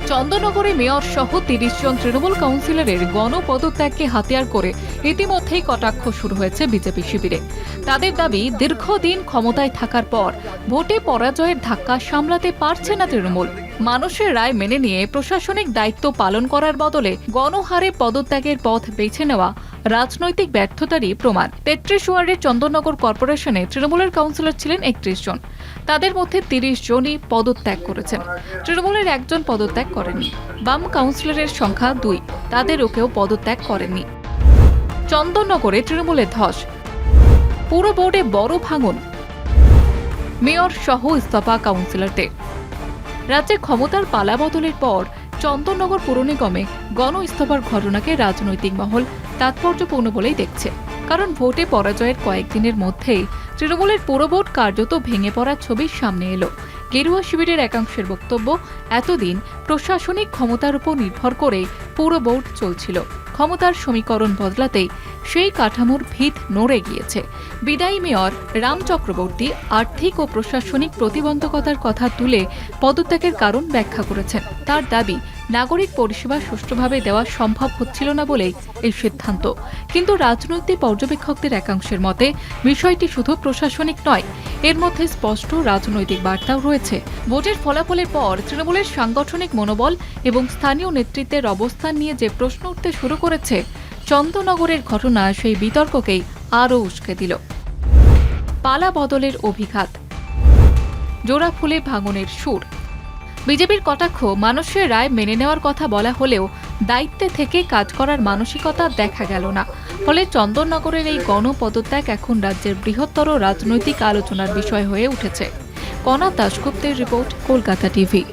চন্দননগরে mayor সহ ৩০ জন তৃণমূল কাউন্সিলরের গণপদত্যাগকে হাতিয়ার করে ইতিমধ্যেই কটাক্ষ শুরু হয়েছে বিজেপি শিবিরে। তাদের দাবি, দীর্ঘদিন ক্ষমতায় থাকার পর ভোটে পরাজয়ের ধাক্কা সামলাতে পারছে না তৃণমূল। মানুষের রায় মেনে নিয়ে প্রশাসনিক দায়িত্ব পালন করার বদলে গণহারে পদত্যাগের পথ বেছে নেওয়া রাজনৈতিক ব্যর্থতারই প্রমাণ। ৩৩ ওয়ার্ডের চন্দননগর কর্পোরেশনে তৃণমূলের কাউন্সিলর ছিলেন ৩১ জন। তাদের মধ্যে ৩০ জনই পদত্যাগ করেছেন। তৃণমূলের একজন পদত্যাগ করেননি। বাম কাউন্সিলরের সংখ্যা ২, তাদেরও কেউ পদত্যাগ করেননি। চন্দননগরে তৃণমূলের ধস, পুরো বোর্ডে বড় ভাঙন, মেয়র সহ ইস্তফা কাউন্সিলরদের। রাজ্যে ক্ষমতার পালাবদলের পর চন্দননগর পুর নিগমে গণ ইস্তফার ঘটনাকে রাজনৈতিক মহল তাৎপর্যপূর্ণ বলেই দেখছে। কারণ ভোটে পরাজয়ের কয়েকদিনের মধ্যেই তৃণমূলের পুর বোর্ড কার্যত ভেঙে পড়ার ছবি সামনে এলো। গেরুয়া শিবিরের একাংশের বক্তব্য, এতদিন প্রশাসনিক ক্ষমতার উপর নির্ভর করে পুর বোর্ড চলছিল। ক্ষমতার সমীকরণ বদলাতেই সেই কাঠামোর ভিত নড়ে গিয়েছে। বিদায়ী মেয়র রাম চক্রবর্তী আর্থিক ও প্রশাসনিক প্রতিবন্ধকতার কথা তুলে পদত্যাগের কারণ ব্যাখ্যা করেছেন। তার দাবি, নাগরিক পরিষেবা সুষ্ঠুভাবে দেওয়া সম্ভব হচ্ছিল না বলেই এই সিদ্ধান্ত। কিন্তু রাজনৈতিক পর্যবেক্ষকদের একাংশের মতে বিষয়টি শুধু প্রশাসনিক নয়, এর মধ্যে স্পষ্ট রাজনৈতিক বার্তাও রয়েছে। ভোটের ফলাফলের পর তৃণমূলের সাংগঠনিক মনোবল এবং স্থানীয় নেতৃত্বের অবস্থান নিয়ে যে প্রশ্ন উঠতে শুরু করেছে, চন্দননগরের ঘটনা সেই বিতর্ককেই আরও উস্কে দিল। পালা বদলের অভিঘাত, জোড়া ফুলে ভাঙনের সুর। বিজেপির কটাক্ষ, মানুষের রায় মেনে নেওয়ার কথা বলা হলেও দায়িত্বে থেকে কাজ করার মানসিকতা দেখা গেল না। ফলে চন্দননগরের এই গণপদত্যাগ এখন রাজ্যের বৃহত্তর রাজনৈতিক আলোচনার বিষয় হয়ে উঠেছে। কণা দাশগুপ্তের রিপোর্ট, কলকাতা টিভি।